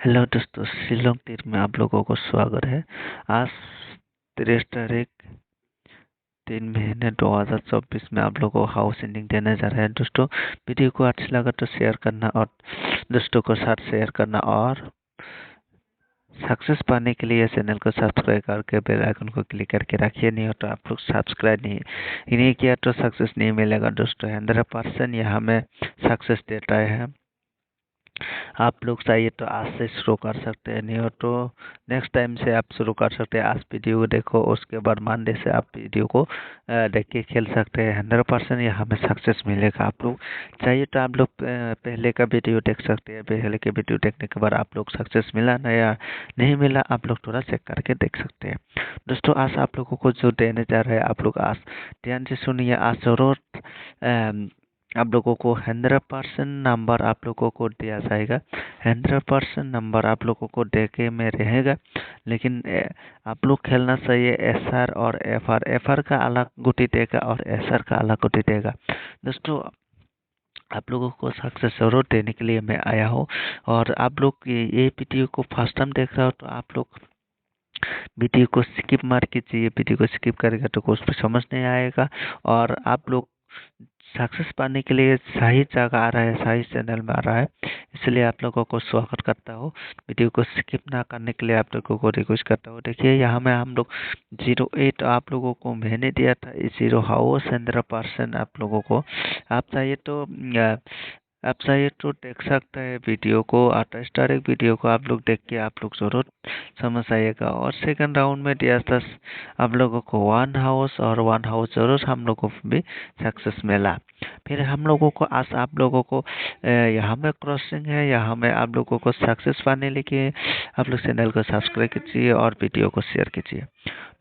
Hello दोस्तों, शिलोंग तीर में आप लोगों को स्वागत है। आज 30 तारीख 3 महीने 2024 में आप लोगों को हाउस एंडिंग देने जा रहे हैं। दोस्तों, वीडियो को अच्छा लगा तो शेयर करना और दोस्तों को साथ शेयर करना, और सक्सेस पाने के लिए चैनल को सब्सक्राइब करके बेल आइकन को क्लिक करके रखिए। नहीं हो तो आप लोग सब्सक्राइब नहीं किया तो सक्सेस नहीं मिलेगा। दोस्तों, 100% यहाँ में सक्सेस देता है। आप लोग चाहिए तो आज से शुरू कर सकते हैं, नहीं हो तो नेक्स्ट टाइम से आप शुरू कर सकते हैं। आज वीडियो को देखो, उसके बाद मंडे से आप वीडियो को देख के खेल सकते हैं। 100% यहाँ में सक्सेस मिलेगा। आप लोग चाहिए तो आप लोग पहले का वीडियो देख सकते हैं। पहले के वीडियो देखने के बाद आप लोग सक्सेस मिला ना या नहीं मिला, आप लोग थोड़ा चेक करके देख सकते हैं। दोस्तों, आज आप लोगों को जो देने जा रहे हैं, आप लोग आज ध्यान से सुनिए। आज जरूर आप लोगों को 100% नंबर आप लोगों को दिया जाएगा। 100% नंबर आप लोगों को देके में रहेगा। लेकिन आप लोग खेलना चाहिए SR और FR। FR का अलग गुटी देगा और SR का अलग गुटी देगा। दोस्तों, आप लोगों को सक्सेस जरूर देने के लिए मैं आया हूँ। और आप लोग ये वीडियो को फर्स्ट टाइम देख रहे हो तो आप लोग वीडियो को स्किप मार कीजिए। वीडियो को स्किप करेगा तो कुछ भी समझ नहीं आएगा। और आप लोग सक्सेस पाने के लिए सही जगह आ रहा है, सही चैनल में आ रहा है, इसलिए आप लोगों को स्वागत करता हूँ। वीडियो को स्किप ना करने के लिए आप लोगों को रिक्वेस्ट करता हूँ। देखिए, यहाँ में हम लोग 08 आप लोगों को मैंने दिया था। 0 हाउस 100% आप लोगों को। आप चाहिए तो देख सकते हैं वीडियो को। 28 तारीख वीडियो को आप लोग देख के आप लोग जरूर समझ आएगा। और सेकंड राउंड में दिया था आप लोगों को 1 हाउस, और 1 हाउस जरूर हम लोगों को भी सक्सेस मिला। फिर हम लोगों को आज आप लोगों को यहाँ में क्रॉसिंग है, यहाँ में आप लोगों को सक्सेस पाने लेके आप लोग चैनल को सब्सक्राइब कीजिए और वीडियो को शेयर कीजिए।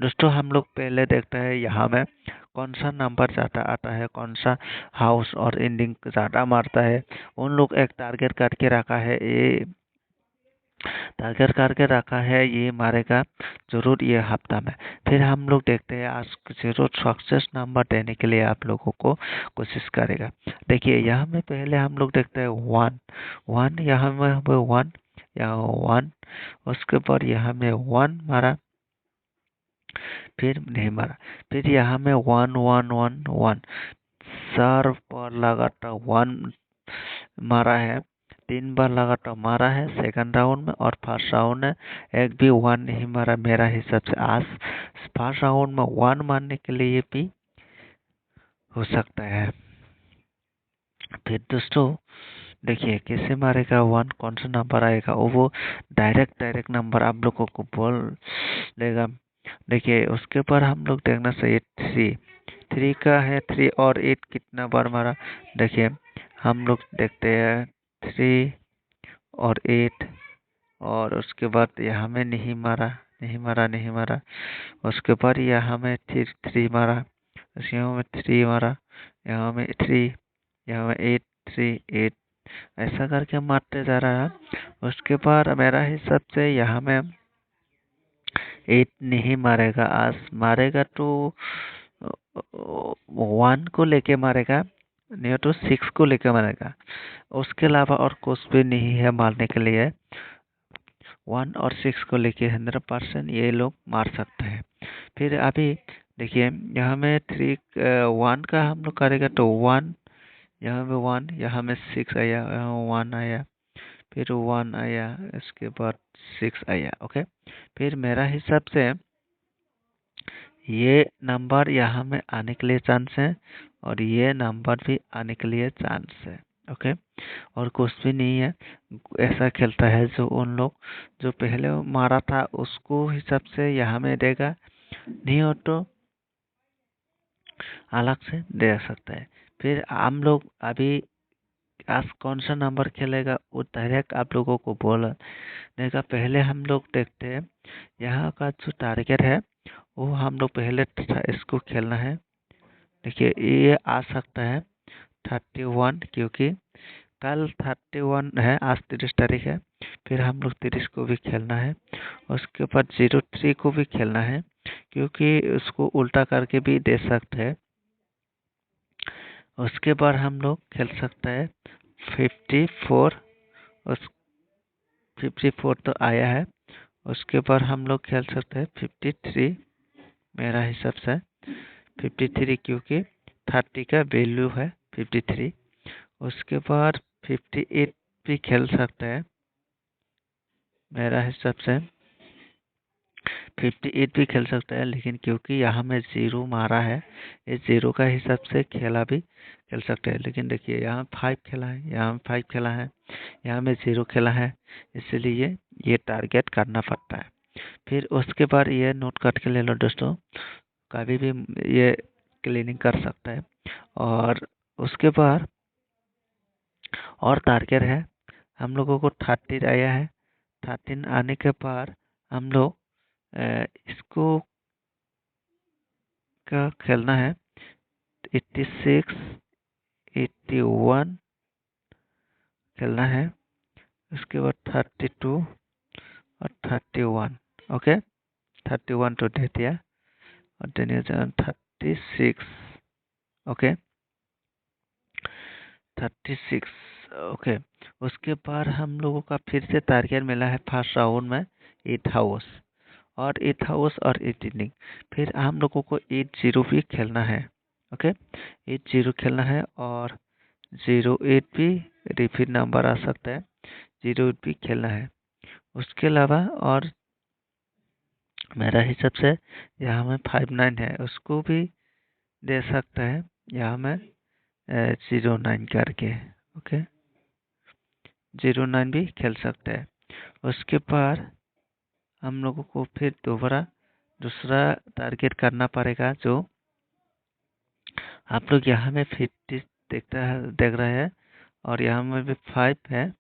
दोस्तों, हम लोग पहले देखते हैं यहाँ में कौन सा नंबर ज़्यादा आता है, कौन सा हाउस और एंडिंग ज़्यादा मारता है। उन लोग एक टारगेट करके रखा है, ये मारेगा जरूर ये हफ्ता में। फिर हम लोग देखते हैं आज जरूर सक्सेस नंबर देने के लिए आप लोगों को कोशिश करेगा। देखिए, यहाँ में पहले हम लोग देखते हैं 1 यहाँ में 1, यहाँ 1, उसके बाद यहाँ में 1 मारा, फिर नहीं मारा। फिर यहाँ में 1 1 1 1 सर पर लगातार 1 मारा है। 3 बार लगातार मारा है सेकंड राउंड में, और फर्स्ट राउंड में एक भी 1 नहीं मारा मेरा हिसाब से। आज फर्स्ट राउंड में 1 मारने के लिए भी हो सकता है। फिर दोस्तों, देखिए कैसे मारेगा 1, कौन सा नंबर आएगा वो डायरेक्ट नंबर आप लोगों को बोल देगा। देखिए, उसके ऊपर हम लोग देखना चाहिए 3 का है। 3 और 8 कितना बार मारा। देखिए, हम लोग देखते हैं 3 और 8, और उसके बाद यहाँ में नहीं मारा। उसके बाद यहाँ में 3 मारा, यहाँ में 3 मारा, यहाँ में 3, यहाँ में 8 3 8, ऐसा करके मारते जा रहा है। उसके बाद मेरा हिसाब से यहाँ में 8 नहीं मारेगा। आज मारेगा तो 1 को लेके मारेगा, नहीं तो 6 को लेके मारेगा। उसके अलावा और कुछ भी नहीं है मारने के लिए। 1 और 6 को लेके 100% ये लोग मार सकते हैं। फिर अभी देखिए, यहाँ में 1 का हम लोग करेगा तो 1, यहाँ में 1, यहाँ में 6 आया, यहाँ 1 आया, फिर 1 आया, इसके बाद 6 आया। ओके, फिर मेरा हिसाब से ये नंबर यहाँ में आने के लिए चांस है, और ये नंबर भी आने के लिए चांस है। ओके, और कुछ भी नहीं है। ऐसा खेलता है जो उन लोग जो पहले मारा था उसको हिसाब से यहाँ में देगा, नहीं हो तो अलग से दे सकता है। फिर हम लोग अभी आज कौन सा नंबर खेलेगा वो डायरेक्ट आप लोगों को बोल देगा। पहले हम लोग देखते हैं यहाँ का जो टारगेट है वो हम लोग पहले इसको खेलना है। देखिए, ये आ सकता है 31, क्योंकि कल 31 है, आज 30 तारीख है। फिर हम लोग 30 को भी खेलना है। उसके बाद 03 को भी खेलना है, क्योंकि उसको उल्टा करके भी दे सकते हैं। उसके बाद हम लोग खेल सकते हैं 54, उस 54 तो आया है। उसके बाद हम लोग खेल सकते हैं 53 मेरा हिसाब से 53, क्योंकि 30 का वैल्यू है 53। उसके बाद 58 भी खेल सकते हैं मेरा हिसाब से 58 भी खेल सकता है, लेकिन क्योंकि यहाँ में 0 मारा है, इस 0 का हिसाब से खेला भी खेल सकते हैं। लेकिन देखिए यहाँ 5 खेला है, यहाँ 5 खेला है, यहाँ में 0 खेला है, इसलिए ये टारगेट करना पड़ता है। फिर उसके बाद ये नोट करके ले लो दोस्तों, कभी भी ये क्लीनिंग कर सकता है। और उसके बाद और टारगेट है, हम लोगों को 30 आया है। 13 आने के बाद हम लोग इसको का खेलना है 86, 81 खेलना है। उसके बाद 32 और 31, ओके 31 तो दे दिया और देन 36, ओके 36, ओके। उसके बाद हम लोगों का फिर से टारगेट मिला है फर्स्ट राउंड में 8 हाउस और 8 हाउस और 8 इनिंग। फिर हम लोगों को 80 भी खेलना है, ओके 80 खेलना है और 08 भी रिपीट नंबर आ सकता है, 08 भी खेलना है। उसके अलावा और मेरा हिसाब से यहाँ में 59 है, उसको भी दे सकता है यहाँ में 09 करके, ओके 09 भी खेल सकता है। उसके बाद हम लोगों को फिर दोबारा दूसरा टारगेट करना पड़ेगा, जो आप लोग यहाँ में 50 देख रहे हैं और यहाँ में भी 5 है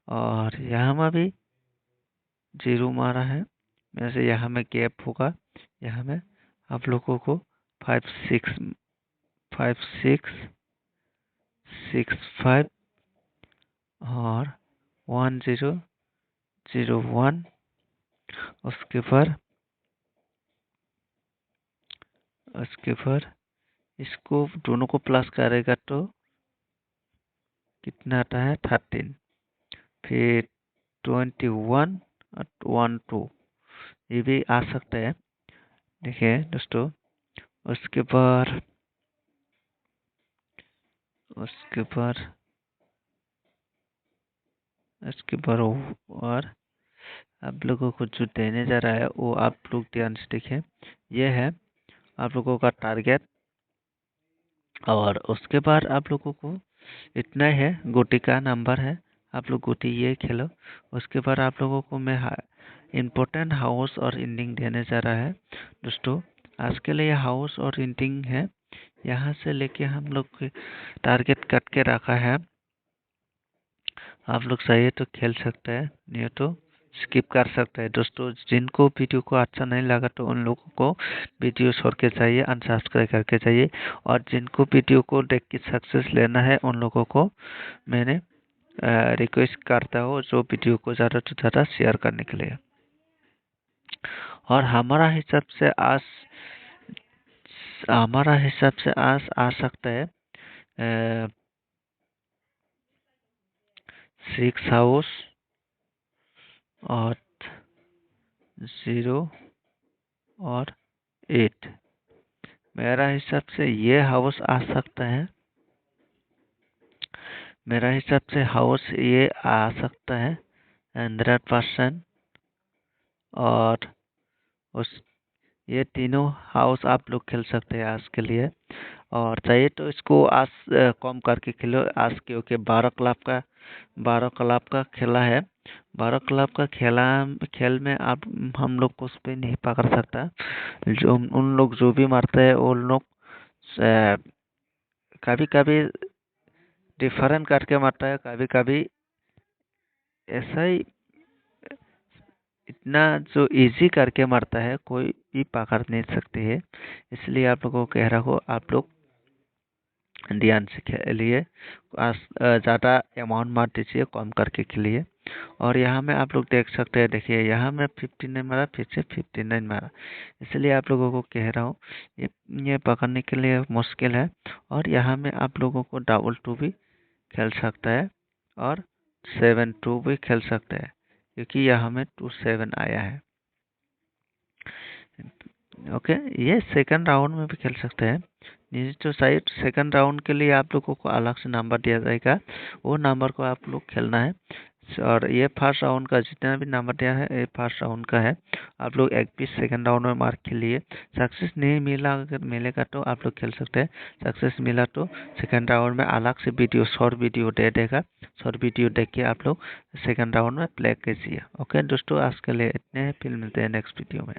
और यहाँ में भी 0 मारा है। वैसे यहाँ में गैप होगा, यहाँ में आप लोगों को 5 6 6 5 और 1 0 0 1। उसके बाद इसको दोनों को प्लस करेगा तो कितना आता है 13, फिर 21 और 1 2, ये भी आ सकता है। देखिए दोस्तों, उसके बाद और आप लोगों को जो देने जा रहा है वो आप लोग ध्यान से देखें। ये है आप लोगों का टारगेट और उसके बाद आप लोगों को इतना है, गोटी का नंबर है, आप लोग गोटी ये खेलो। उसके बाद आप लोगों को मैं इम्पोर्टेंट हाउस और इंडिंग देने जा रहा है दोस्तों। आज के लिए हाउस और इंडिंग है, यहाँ से लेके हम लोग टारगेट कट के रखा है। आप लोग चाहिए तो खेल सकते हैं, नहीं तो स्किप कर सकते हैं दोस्तों। जिनको वीडियो को अच्छा नहीं लगा तो उन लोगों को वीडियो छोड़ के चाहिए, अनसब्सक्राइब करके चाहिए। और जिनको वीडियो को देख के सक्सेस लेना है उन लोगों को मैंने रिक्वेस्ट करता हूँ जो वीडियो को ज़्यादा से ज़्यादा शेयर करने के लिए। और हमारा हिसाब से आज आ सकता है 6 हाउस और 0 और 8। मेरा हिसाब से ये हाउस आ सकता है, मेरा हिसाब से हाउस ये आ सकता है 100%। और उस ये तीनों हाउस आप लोग खेल सकते हैं आज के लिए। और चाहिए तो इसको आज कम करके खेलो आज, क्योंकि 12 क्लब का खेला है। 12 क्लब का खेल में आप हम लोग कुछ भी नहीं पकड़ सकता। जो उन लोग जो भी मारते हैं उन लोग कभी कभी डिफरेंट करके मारता है, कभी कभी ऐसा ही इतना जो इजी करके मारता है कोई भी पकड़ नहीं सकती है। इसलिए आप लोगों को कह रहा हूँ, आप लोग ध्यान से खेलिए, ज़्यादा अमाउंट मत दीजिए, कम करके खेलिए। और यहाँ में आप लोग देख सकते हैं, देखिए यहाँ में 59 मारा, फिर से 59 मारा। इसलिए आप लोगों को कह रहा हूँ ये पकड़ने के लिए मुश्किल है। और यहाँ में आप लोगों को डबल 2 भी खेल सकता है और 7 2 भी खेल सकता है। क्योंकि यह हमें 27 आया है। ओके, ये सेकंड राउंड में भी खेल सकते हैं। नीचे टू साइड सेकंड राउंड के लिए आप लोगों को अलग से नंबर दिया जाएगा, वो नंबर को आप लोग खेलना है। और ये फर्स्ट राउंड का जितना भी नंबर दिया है, ये फर्स्ट राउंड का है। आप लोग एक पीस सेकंड राउंड में मार्क के लिए, सक्सेस नहीं मिला, अगर मिलेगा तो आप लोग खेल सकते हैं। सक्सेस मिला तो सेकंड राउंड में अलग से वीडियो, शॉर्ट वीडियो दे देगा। शॉर्ट वीडियो देख के आप लोग सेकंड राउंड में प्ले कीजिए। ओके दोस्तों, आज के लिए इतने हैं, फिर मिलते हैं नेक्स्ट वीडियो में।